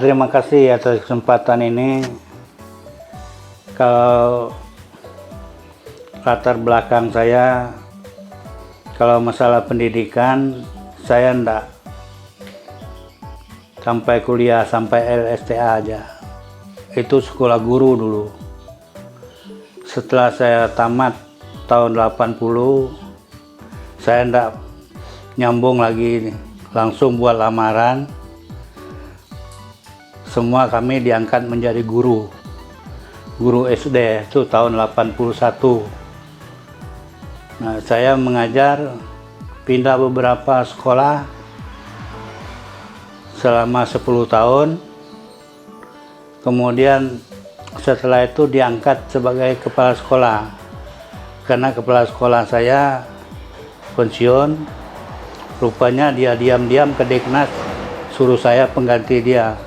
Terima kasih atas kesempatan ini. Kalau latar belakang saya, kalau masalah pendidikan, saya enggak sampai kuliah, sampai LSTA aja. Itu sekolah guru dulu. Setelah saya tamat tahun 80, saya enggak nyambung lagi, langsung buat lamaran. Semua kami diangkat menjadi guru SD itu tahun 81. Nah, saya mengajar, pindah beberapa sekolah selama 10 tahun. Kemudian setelah itu diangkat sebagai kepala sekolah, karena kepala sekolah saya pensiun. Rupanya dia diam-diam ke Deknas, suruh saya pengganti dia.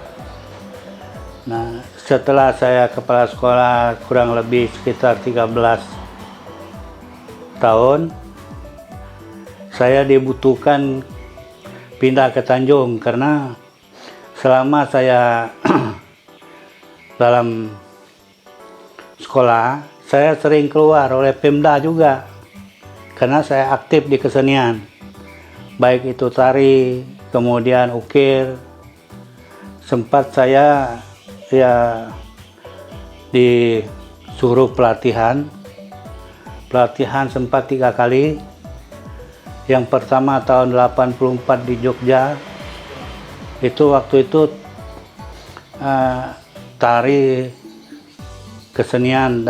Nah, setelah saya kepala sekolah kurang lebih sekitar 13 tahun, saya dibutuhkan pindah ke Tanjung, karena selama saya dalam sekolah, saya sering keluar oleh Pemda juga, karena saya aktif di kesenian, baik itu tari, kemudian ukir. Sempat saya disuruh pelatihan sempat 3 kali. Yang pertama tahun 84 di Jogja, itu waktu itu tari kesenian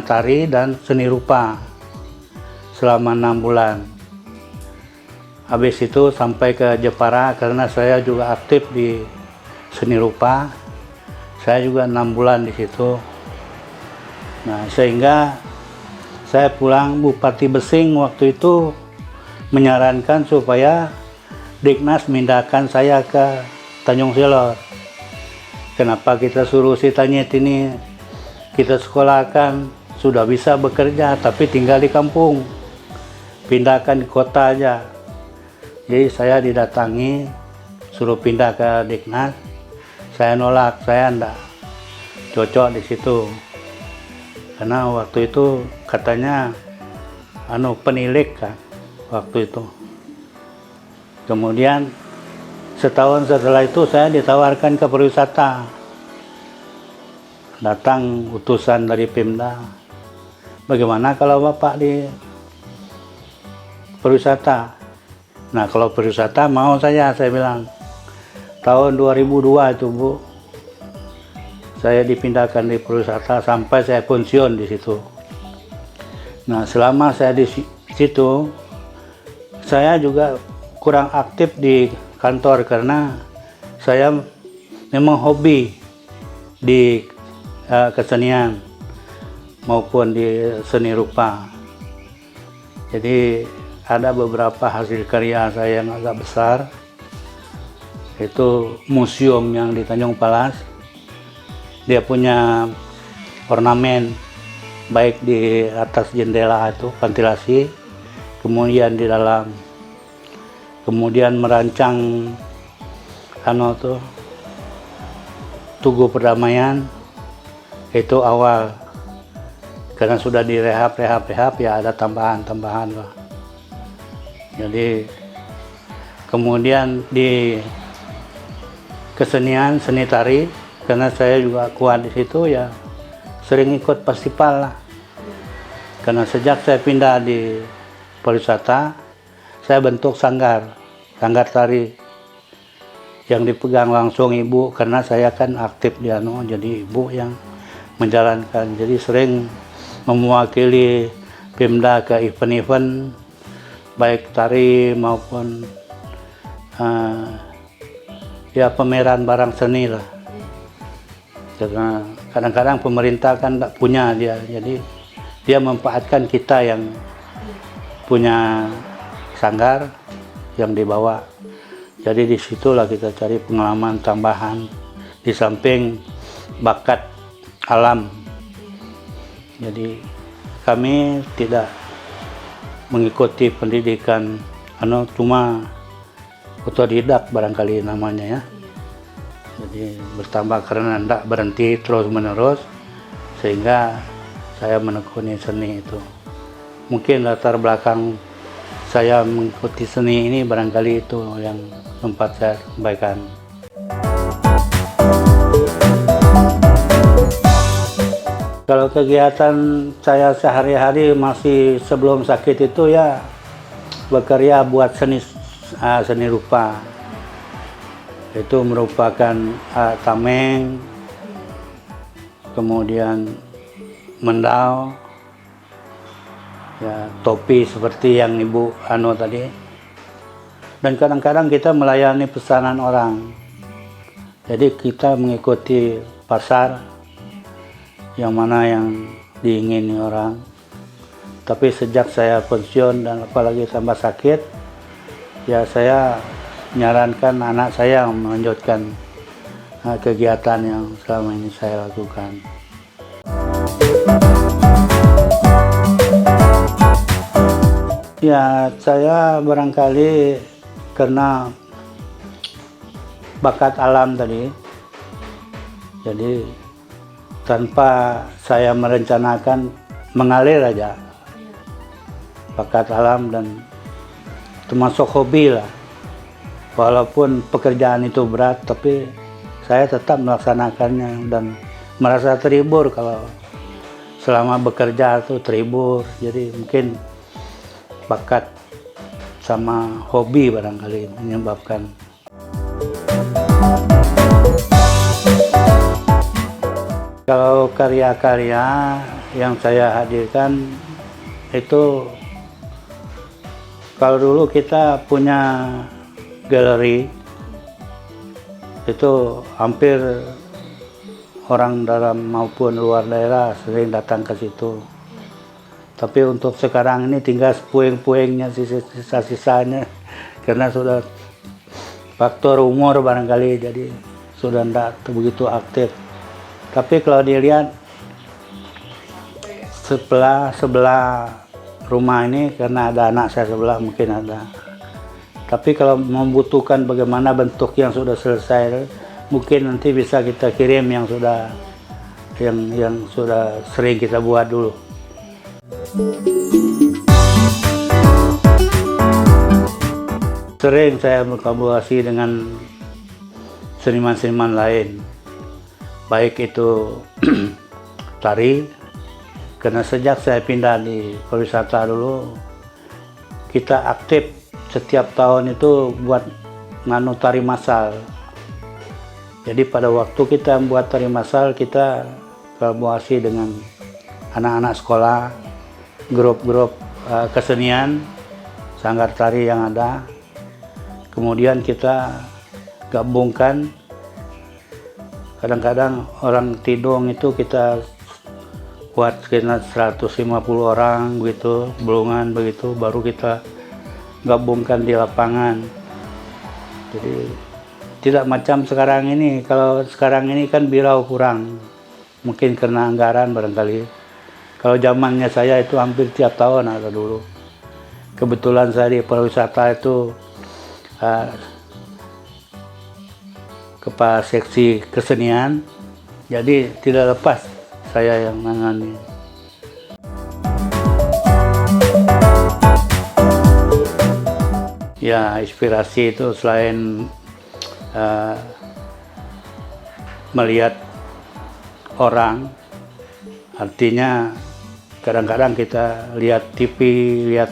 tari dan seni rupa selama 6 bulan. Habis itu sampai ke Jepara, karena saya juga aktif di seni rupa. Saya juga 6 bulan di situ. Nah, sehingga saya pulang, Bupati Besing waktu itu menyarankan supaya Deknas mindahkan saya ke Tanjung Silor. Kenapa kita suruh si Tanyet ini kita sekolahkan, sudah bisa bekerja tapi tinggal di kampung, pindahkan di kota aja. Jadi saya didatangi, suruh pindah ke Deknas. Saya nolak, saya enggak cocok di situ, karena waktu itu katanya penilik kan waktu itu. Kemudian setahun setelah itu saya ditawarkan ke pariwisata. Datang utusan dari Pemda, bagaimana kalau Bapak di pariwisata? Nah, kalau pariwisata mau saya bilang. Tahun 2002 itu, Bu, saya dipindahkan di pariwisata sampai saya pensiun di situ. Nah, selama saya di situ, saya juga kurang aktif di kantor, karena saya memang hobi di kesenian maupun di seni rupa. Jadi ada beberapa hasil karya saya yang agak besar. Itu museum yang di Tanjung Palas, dia punya ornamen baik di atas jendela itu ventilasi, kemudian di dalam, kemudian merancang Tugu Perdamaian itu awal, karena sudah direhab ya ada tambahan lah. Jadi kemudian di kesenian seni tari, karena saya juga kuat di situ ya, sering ikut festival lah. Karena sejak saya pindah di pariwisata, saya bentuk sanggar tari yang dipegang langsung ibu, karena saya kan aktif di jadi ibu yang menjalankan. Jadi sering mewakili Pemda ke event-event baik tari maupun pameran barang seni lah. Karena kadang-kadang pemerintah kan nggak punya dia, jadi dia memanfaatkan kita yang punya sanggar yang dibawa. Jadi disitulah kita cari pengalaman tambahan di samping bakat alam. Jadi kami tidak mengikuti pendidikan cuma otodidak barangkali namanya ya. Jadi bertambah karena tidak berhenti terus menerus, sehingga saya menekuni seni itu. Mungkin latar belakang saya mengikuti seni ini barangkali itu yang sempat saya sampaikan. Kalau kegiatan saya sehari-hari masih sebelum sakit itu ya berkarya buat seni rupa. Itu merupakan tameng, kemudian mendau, ya, topi seperti yang Ibu Ano tadi. Dan kadang-kadang kita melayani pesanan orang. Jadi kita mengikuti pasar yang mana yang diingini orang. Tapi sejak saya pensiun dan apalagi tambah sakit, ya saya menyarankan anak saya melanjutkan kegiatan yang selama ini saya lakukan. Ya, saya barangkali karena bakat alam tadi, jadi tanpa saya merencanakan mengalir aja bakat alam, dan termasuk hobi lah. Walaupun pekerjaan itu berat, tapi saya tetap melaksanakannya dan merasa terhibur kalau selama bekerja itu terhibur. Jadi mungkin bakat sama hobi barangkali menyebabkan. Kalau karya-karya yang saya hadirkan itu, kalau dulu kita punya galeri, itu hampir orang dalam maupun luar daerah sering datang ke situ. Tapi untuk sekarang ini tinggal puing-puingnya, sisa-sisanya, karena sudah faktor umur barangkali, jadi sudah tidak begitu aktif. Tapi kalau dilihat sebelah rumah ini, karena ada anak saya sebelah, mungkin ada. Tapi kalau membutuhkan bagaimana bentuk yang sudah selesai, mungkin nanti bisa kita kirim yang sudah sering kita buat dulu. Sering saya berkolaborasi dengan seniman-seniman lain, baik itu tari, karena sejak saya pindah di pariwisata dulu, kita aktif setiap tahun itu buat nganu tari massal. Jadi pada waktu kita membuat tari massal, kita kolaborasi dengan anak-anak sekolah, grup-grup kesenian, sanggar tari yang ada. Kemudian kita gabungkan, kadang-kadang orang Tidung itu kita buat sekitar 150 orang begitu, belungan begitu, baru kita gabungkan di lapangan. Jadi tidak macam sekarang ini. Kalau sekarang ini kan birau kurang, mungkin karena anggaran barangkali. Kalau zamannya saya itu hampir tiap tahun ada dulu. Kebetulan saya di pariwisata itu kepala seksi kesenian, jadi tidak lepas saya yang menangani. Ya, inspirasi itu selain melihat orang, artinya kadang-kadang kita lihat TV, lihat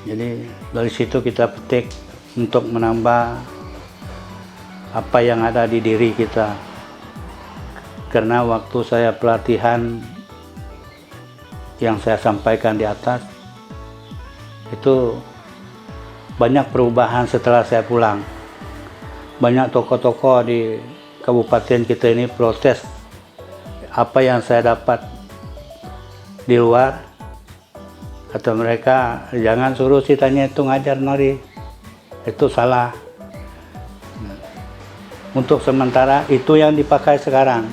jadi dari situ kita petik untuk menambah apa yang ada di diri kita. Karena waktu saya pelatihan yang saya sampaikan di atas, itu banyak perubahan setelah saya pulang. Banyak tokoh-tokoh di kabupaten kita ini protes apa yang saya dapat di luar. Kata mereka, jangan suruh si Tanya itu ngajar nari, itu salah. Untuk sementara itu yang dipakai sekarang.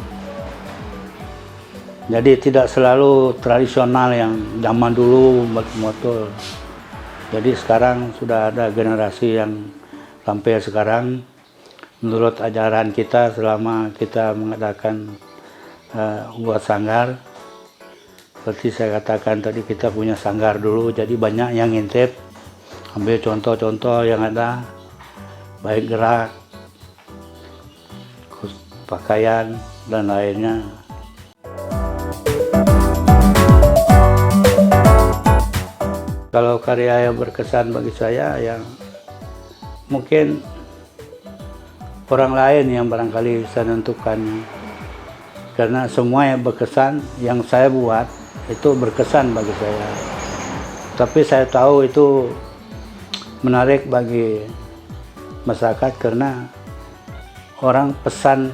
Jadi tidak selalu tradisional yang zaman dulu betul. Jadi sekarang sudah ada generasi yang sampai sekarang menurut ajaran kita selama kita mengadakan buat sanggar. Seperti saya katakan tadi, kita punya sanggar dulu, jadi banyak yang ngintip, ambil contoh-contoh yang ada, baik gerak, pakaian, dan lainnya. Kalau karya yang berkesan bagi saya, yang mungkin orang lain yang barangkali bisa menentukannya. Karena semua yang berkesan, yang saya buat, itu berkesan bagi saya. Tapi saya tahu itu menarik bagi masyarakat karena orang pesan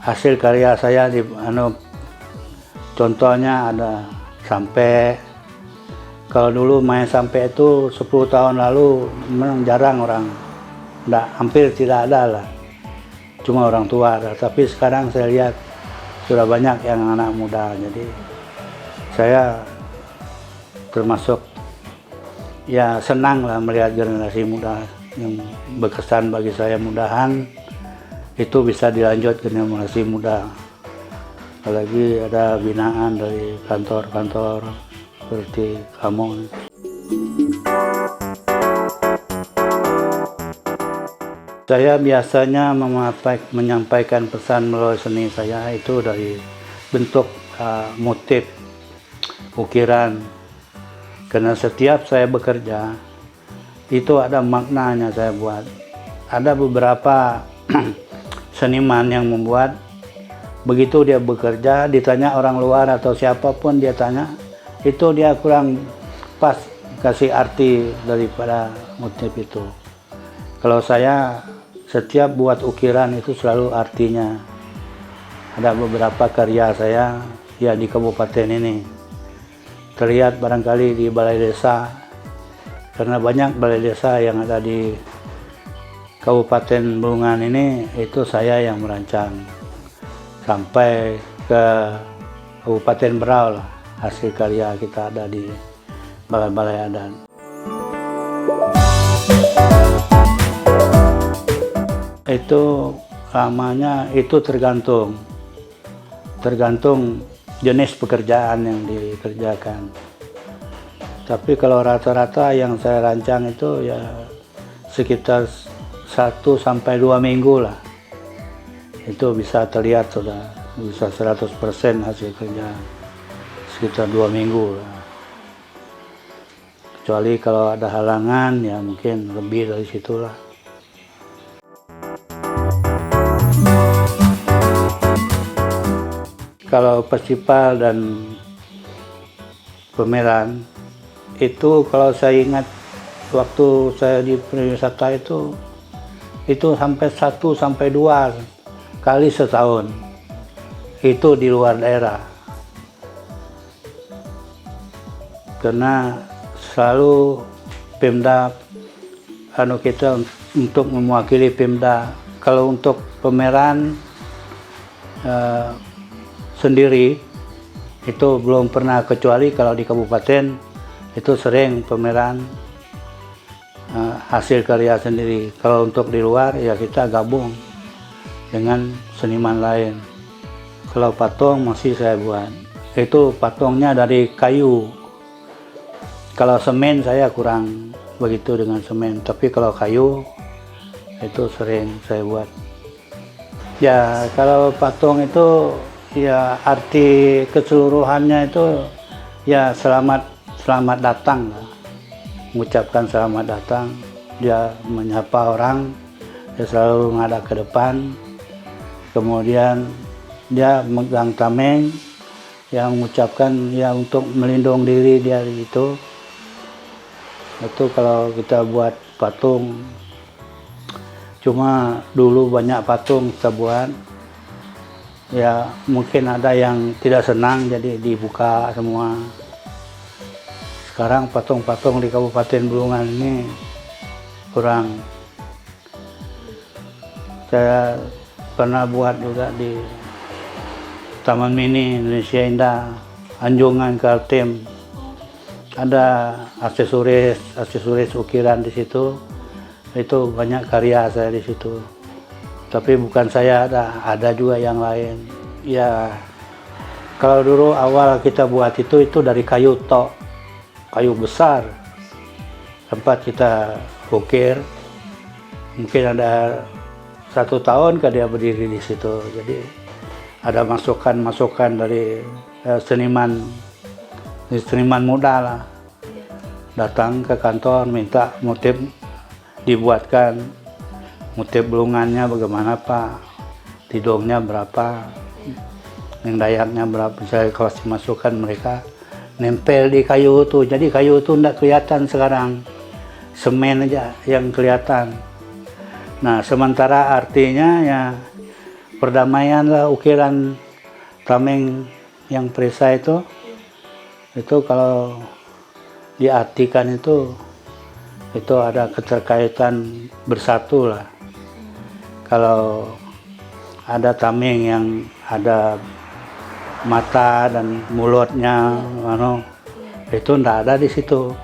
hasil karya saya di contohnya ada sampai. Kalau dulu main sampai itu 10 tahun lalu memang jarang orang, hampir tidak ada lah, cuma orang tua. Tapi sekarang saya lihat sudah banyak yang anak muda, jadi saya termasuk ya senang lah melihat generasi muda yang berkesan bagi saya. Mudahan itu bisa dilanjut ke generasi muda, apalagi ada binaan dari kantor-kantor seperti kamu. Saya biasanya menyampaikan pesan melalui seni saya itu dari bentuk motif ukiran. Karena setiap saya bekerja itu ada maknanya saya buat. Ada beberapa seniman yang membuat, begitu dia bekerja ditanya orang luar atau siapapun dia tanya, itu dia kurang pas kasih arti daripada motif itu. Kalau saya setiap buat ukiran itu selalu artinya. Ada beberapa karya saya ya di kabupaten ini terlihat barangkali di balai desa, karena banyak balai desa yang ada di Kabupaten Bulungan ini, itu saya yang merancang sampai ke Kabupaten Berau lah. Hasil karya kita ada di balai-balai adat. Itu lamanya itu tergantung jenis pekerjaan yang dikerjakan. Tapi kalau rata-rata yang saya rancang itu ya sekitar 1 sampai 2 minggu lah. Itu bisa terlihat sudah bisa 100% hasil kerja. Sekitar 2 minggu lah. Kecuali kalau ada halangan ya mungkin lebih dari situlah. Kalau festival dan pameran itu, kalau saya ingat waktu saya di pariwisata itu sampai 1 sampai 2 kali setahun. Itu di luar daerah. Karena selalu Pemda kita untuk mewakili Pemda. Kalau untuk pameran sendiri itu belum pernah, kecuali kalau di kabupaten itu sering pameran hasil karya sendiri. Kalau untuk di luar ya kita gabung dengan seniman lain. Kalau patung masih saya buat, itu patungnya dari kayu. Kalau semen saya kurang begitu dengan semen, tapi kalau kayu itu sering saya buat. Ya kalau patung itu ya arti keseluruhannya itu ya selamat datang, mengucapkan selamat datang. Dia menyapa orang, dia selalu menghadap ke depan, kemudian dia megang tameng yang mengucapkan ya untuk melindungi diri dia itu. Itu kalau kita buat patung. Cuma dulu banyak patung kita buat, ya mungkin ada yang tidak senang jadi dibuka semua. Sekarang patung-patung di Kabupaten Bulungan ini kurang. Saya pernah buat juga di Taman Mini Indonesia Indah, Anjungan, Kaltim. Ada aksesoris ukiran di situ. Itu banyak karya saya di situ. Tapi bukan saya, ada juga yang lain. Ya, kalau dulu awal kita buat itu dari kayu tok, kayu besar. Tempat kita ukir, mungkin ada 1 tahun dia berdiri di situ. Jadi ada masukan dari seniman muda lah, datang ke kantor minta motif dibuatkan, motif bulungannya bagaimana Pak, tidongnya berapa, yang dayaknya berapa. Saya kasih masukan, mereka nempel di kayu itu. Jadi kayu itu tidak kelihatan sekarang, semen aja yang kelihatan. Nah, sementara artinya ya perdamaian lah, ukiran tameng yang perisai itu kalau diartikan itu ada keterkaitan bersatu lah. Kalau ada tameng yang ada mata dan mulutnya, itu enggak ada di situ.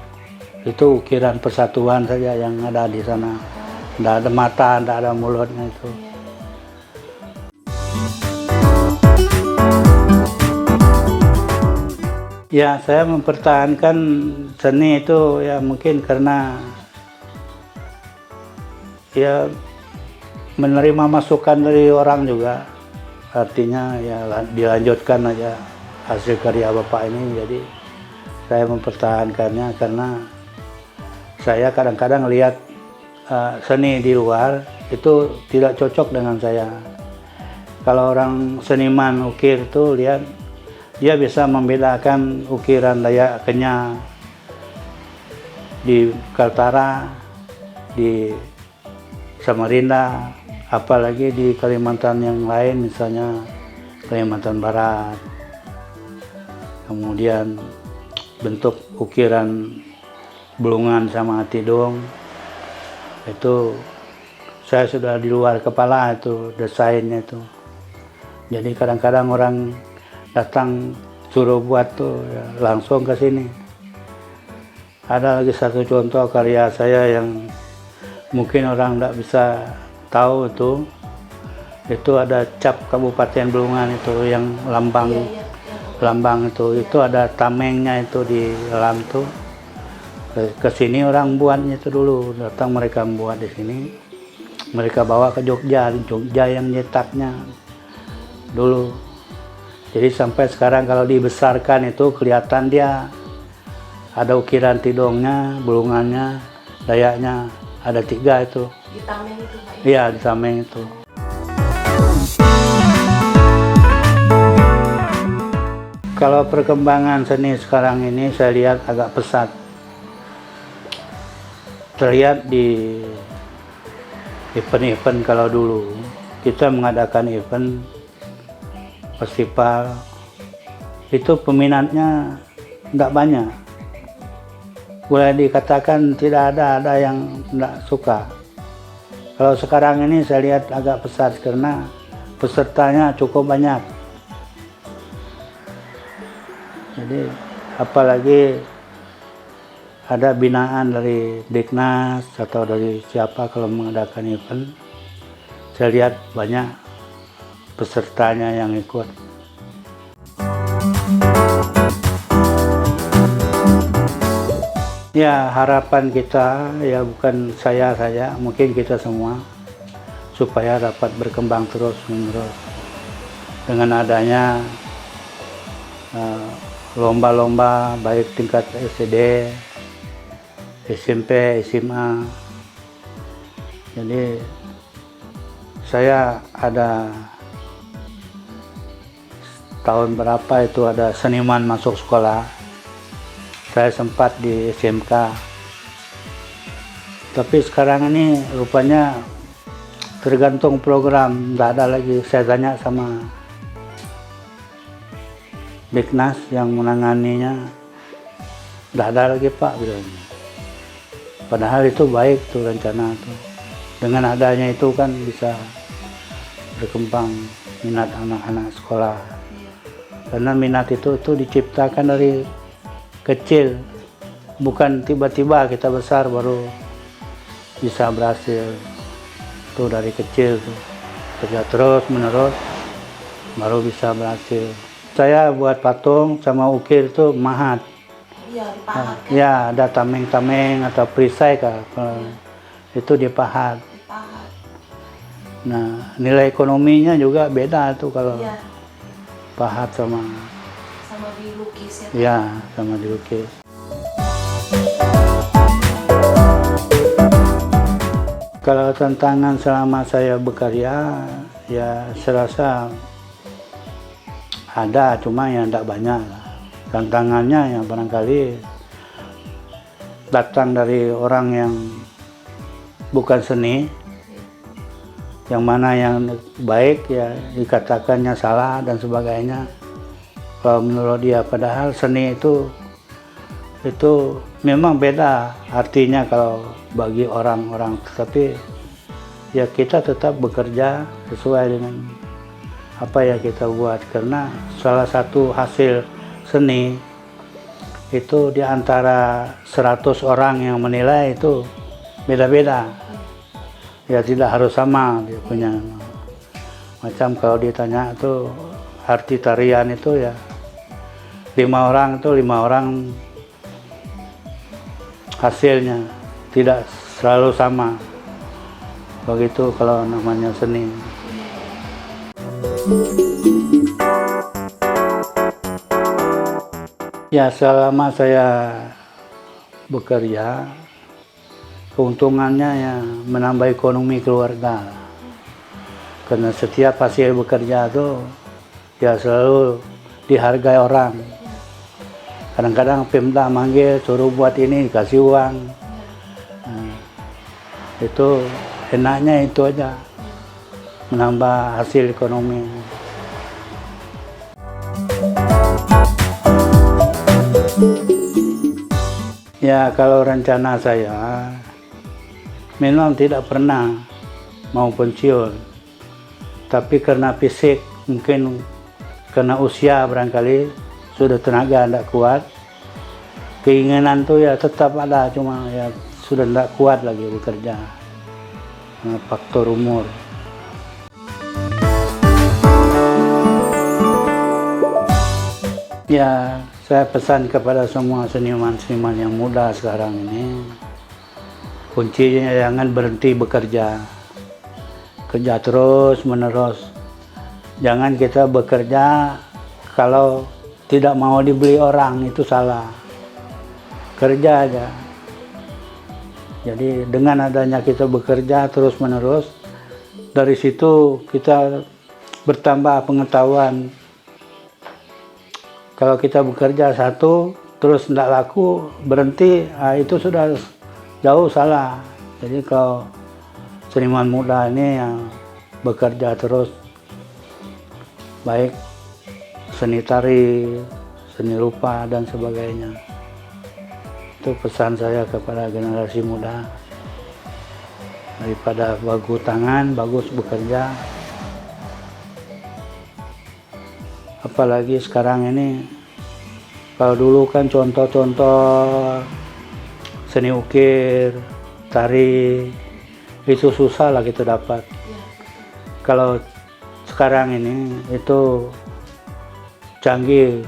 Itu ukiran persatuan saja yang ada di sana. Enggak ada mata, enggak ada mulutnya itu. Ya, saya mempertahankan seni itu ya mungkin karena ya menerima masukan dari orang juga. Artinya ya dilanjutkan aja hasil karya Bapak ini. Jadi saya mempertahankannya karena saya kadang-kadang lihat seni di luar itu tidak cocok dengan saya. Kalau orang seniman ukir itu lihat, dia bisa membedakan ukiran Dayak Kenyah di Kaltara, di Samarinda, apalagi di Kalimantan yang lain, misalnya Kalimantan Barat. Kemudian bentuk ukiran bulungan sama tidong itu saya sudah di luar kepala itu desainnya itu. Jadi kadang-kadang orang datang suruh buat tuh ya, langsung ke sini. Ada lagi satu contoh karya saya yang mungkin orang tidak bisa tahu itu ada cap Kabupaten Bulungan itu yang lambang itu ada tamengnya itu di dalam tuh. Ke sini orang buatnya itu dulu, datang mereka membuat di sini, mereka bawa ke Jogja yang nyetaknya dulu. Jadi sampai sekarang kalau dibesarkan itu kelihatan dia ada ukiran tidongnya, bulungannya, dayaknya, ada 3 itu. Di tameng itu Pak? Iya, di tameng itu. Kalau perkembangan seni sekarang ini saya lihat agak pesat. Terlihat di event-event. Kalau dulu kita mengadakan event festival itu peminatnya tidak banyak, boleh dikatakan tidak ada yang tidak suka. Kalau sekarang ini saya lihat agak pesat karena pesertanya cukup banyak. Jadi apalagi ada binaan dari Deknas atau dari siapa kalau mengadakan event, saya lihat banyak pesertanya yang ikut. Ya, harapan kita ya bukan saya saja, mungkin kita semua, supaya dapat berkembang terus menerus dengan adanya lomba-lomba baik tingkat SD, SMP, SMA. Jadi saya ada tahun berapa itu ada seniman masuk sekolah. Saya sempat di SMK. Tapi sekarang ini rupanya tergantung program, nggak ada lagi. Saya tanya sama Deknas yang menanganinya, nggak ada lagi Pak, bilang. Padahal itu baik tuh rencana tuh. Dengan adanya itu kan bisa berkembang minat anak-anak sekolah. Karena minat itu diciptakan dari kecil, bukan tiba-tiba kita besar baru bisa berhasil. Tuh dari kecil tuh kerja terus menerus baru bisa berhasil. Saya buat patung sama ukir tuh mahat. Iya, dipahat kan? Ya, ada tameng-tameng atau perisai kah. Kalau itu dipahat. Dipahat. Nah, nilai ekonominya juga beda tuh kalau Iya, pahat sama dilukis ya. ya sama dilukis. Kalau tantangan selama saya bekerja, ya saya rasa ada, cuma yang tidak banyak. Tantangannya yang barangkali datang dari orang yang bukan seni, yang mana yang baik ya dikatakannya salah dan sebagainya. Kalau menurut dia, padahal seni itu memang beda artinya kalau bagi orang-orang, tetapi ya kita tetap bekerja sesuai dengan apa yang kita buat, karena salah satu hasil seni itu di antara 100 orang yang menilai itu beda-beda, ya tidak harus sama dia punya. Macam kalau ditanya tuh arti tarian itu ya 5 orang hasilnya tidak selalu sama. Begitu kalau namanya seni. Ya, selama saya bekerja, keuntungannya ya menambah ekonomi keluarga. Karena setiap hasil bekerja itu ya selalu dihargai orang. Kadang-kadang Pemda manggil suruh buat ini, kasih uang. Nah, itu enaknya itu aja, menambah hasil ekonomi. Ya, kalau rencana saya memang tidak pernah mau pensiun, tapi karena fisik, mungkin karena usia barangkali sudah tenaga tidak kuat, keinginan tuh ya tetap ada, cuma ya sudah tidak kuat lagi bekerja, faktor umur. Ya, saya pesan kepada semua seniman-seniman yang muda sekarang ini, kuncinya jangan berhenti bekerja, kerja terus menerus. Jangan kita bekerja kalau tidak mau dibeli orang, itu salah. Kerja aja. Jadi dengan adanya kita bekerja terus menerus, dari situ kita bertambah pengetahuan. Kalau kita bekerja satu terus tidak laku, berhenti, itu sudah jauh salah. Jadi kalau seniman muda ini yang bekerja terus, baik seni tari, seni rupa dan sebagainya. Itu pesan saya kepada generasi muda. Daripada bagus tangan, bagus bekerja. Apalagi sekarang ini, kalau dulu kan contoh-contoh seni ukir, tari, itu susah lah kita dapat. Kalau sekarang ini itu canggih,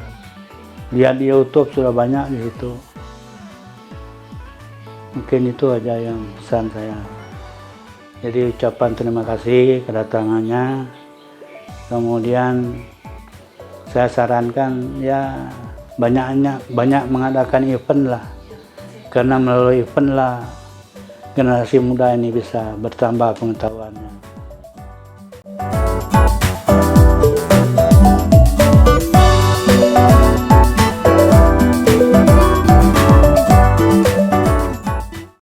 lihat di YouTube sudah banyak di situ. Mungkin itu aja yang pesan saya. Jadi ucapan terima kasih kedatangannya. Kemudian saya sarankan ya banyak mengadakan event lah, karena melalui event lah generasi muda ini bisa bertambah pengetahuannya.